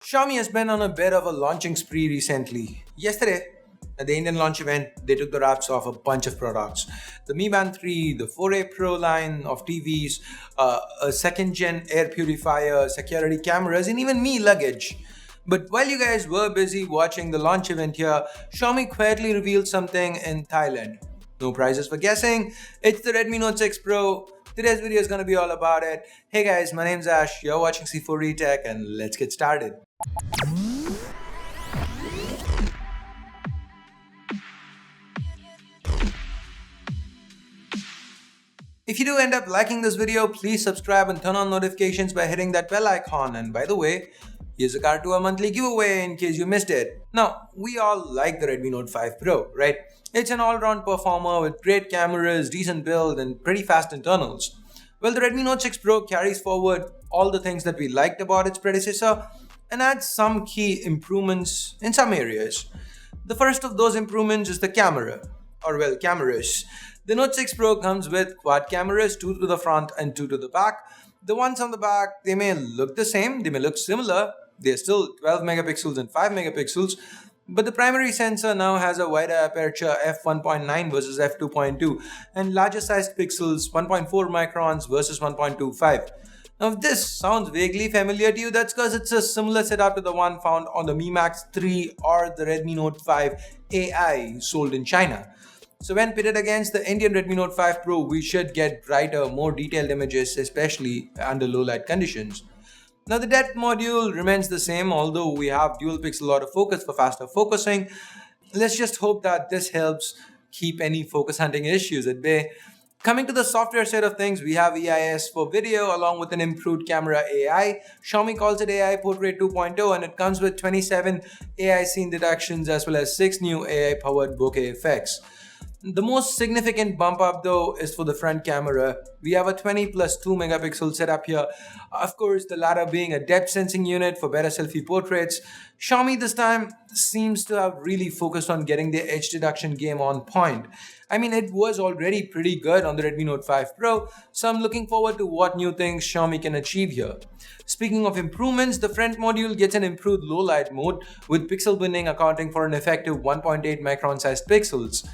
Xiaomi has been on a bit of a launching spree recently. Yesterday, at the Indian launch event, they took the wraps off a bunch of products. The Mi Band 3, the 4A Pro line of TVs, a second gen air purifier, security cameras, and even Mi luggage. But while you guys were busy watching the launch event here, Xiaomi quietly revealed something in Thailand. No prizes for guessing. It's the Redmi Note 6 Pro. Today's video is going to be all about it. Hey guys, my name's Ash. You're watching C4 Retech, and let's get started. If you do end up liking this video, please subscribe and turn on notifications by hitting that bell icon. And by the way, here's a card to our monthly giveaway in case you missed it. Now, we all like the Redmi Note 5 Pro, right? It's an all-round performer with great cameras, decent build, and pretty fast internals. Well, the Redmi Note 6 Pro carries forward all the things that we liked about its predecessor and adds some key improvements in some areas. The first of those improvements is the camera, or well, cameras. The Note 6 Pro comes with quad cameras, two to the front and two to the back. The ones on the back, they may look the same, they may look similar. They're still 12 megapixels and 5 megapixels, but the primary sensor now has a wider aperture f1.9 versus f2.2 and larger sized pixels 1.4 microns versus 1.25. Now, if this sounds vaguely familiar to you, that's because it's a similar setup to the one found on the Mi Max 3 or the Redmi Note 5 AI sold in China. So when pitted against the Indian Redmi Note 5 Pro, we should get brighter, more detailed images, especially under low light conditions. Now the depth module remains the same, although we have dual pixel autofocus for faster focusing. Let's just hope that this helps keep any focus hunting issues at bay. Coming to the software side of things, we have EIS for video along with an improved camera AI. Xiaomi calls it AI Portrait 2.0 and it comes with 27 AI scene detections as well as 6 new AI powered bokeh effects. The most significant bump up though is for the front camera. We have a 20 plus 2 megapixel setup here. Of course, the latter being a depth sensing unit for better selfie portraits. Xiaomi this time seems to have really focused on getting their edge detection game on point. I mean, it was already pretty good on the Redmi Note 5 Pro, so I'm looking forward to what new things Xiaomi can achieve here. Speaking of improvements, the front module gets an improved low light mode with pixel binning accounting for an effective 1.8 micron sized pixels.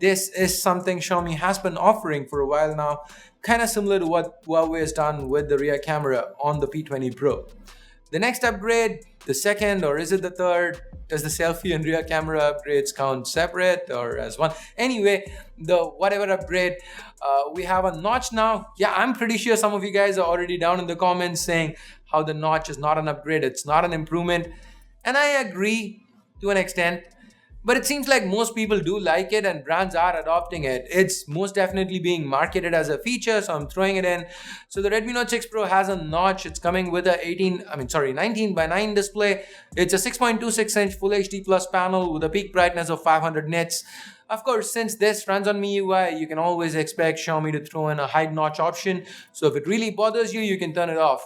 This is something Xiaomi has been offering for a while now, kind of similar to what Huawei has done with the rear camera on the P20 Pro. The next upgrade, the second, or is it the third? Does the selfie and rear camera upgrades count separate or as one? Anyway, the whatever upgrade, we have a notch now. Yeah, I'm pretty sure some of you guys are already down in the comments saying how the notch is not an upgrade, it's not an improvement. And I agree to an extent. But it seems like most people do like it and brands are adopting it. It's most definitely being marketed as a feature, so I'm throwing it in. So the Redmi Note 6 Pro has a notch. It's coming with a 19 by 9 display. It's a 6.26 inch Full HD Plus panel with a peak brightness of 500 nits. Of course, since this runs on MIUI, you can always expect Xiaomi to throw in a hide notch option. So if it really bothers you, you can turn it off.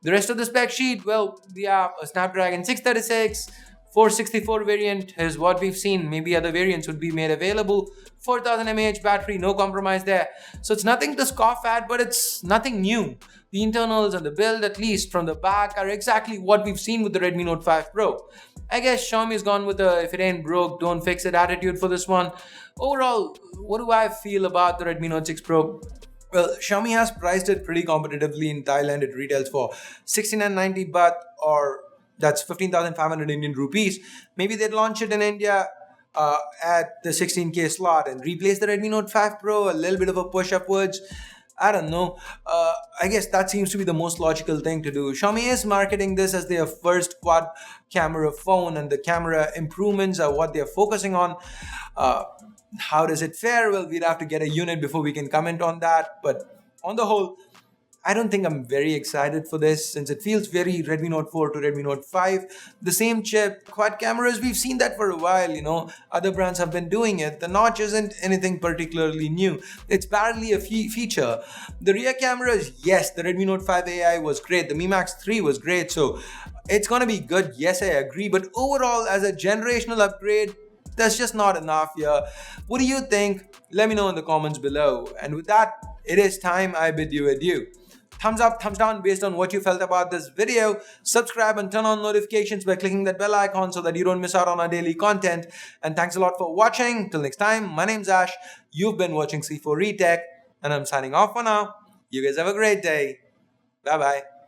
The rest of the spec sheet, well, we have a Snapdragon 636. 464 variant is what we've seen. Maybe other variants would be made available. 4000 mAh battery, no compromise there. So it's nothing to scoff at, but it's nothing new. The internals and the build, at least from the back, are exactly what we've seen with the Redmi Note 5 Pro. I guess Xiaomi's gone with a if it ain't broke, don't fix it attitude for this one. Overall, what do I feel about the Redmi Note 6 Pro? Well, Xiaomi has priced it pretty competitively in Thailand. It retails for 6990 baht, or that's 15,500 Indian rupees. Maybe they'd launch it in India at the 16K slot and replace the Redmi Note 5 Pro, a little bit of a push upwards. I don't know. I guess that seems to be the most logical thing to do. Xiaomi is marketing this as their first quad camera phone, and the camera improvements are what they're focusing on. Uh, how does it fare? Well, we'd have to get a unit before we can comment on that. But on the whole, I don't think I'm very excited for this since it feels very Redmi Note 4 to Redmi Note 5. The same chip, quad cameras, we've seen that for a while. Other brands have been doing it. The notch isn't anything particularly new. It's barely a feature. The rear cameras, yes, the Redmi Note 5 AI was great. The Mi Max 3 was great. So it's going to be good. Yes, I agree. But overall, as a generational upgrade, that's just not enough here. What do you think? Let me know in the comments below. And with that, it is time I bid you adieu. thumbs up, thumbs down based on what you felt about this video. Subscribe and turn on notifications by clicking that bell icon so that you don't miss out on our daily content. And thanks a lot for watching. Till next time, my name's Ash. You've been watching C4 Retech, and I'm signing off for now. You guys have a great day. Bye bye.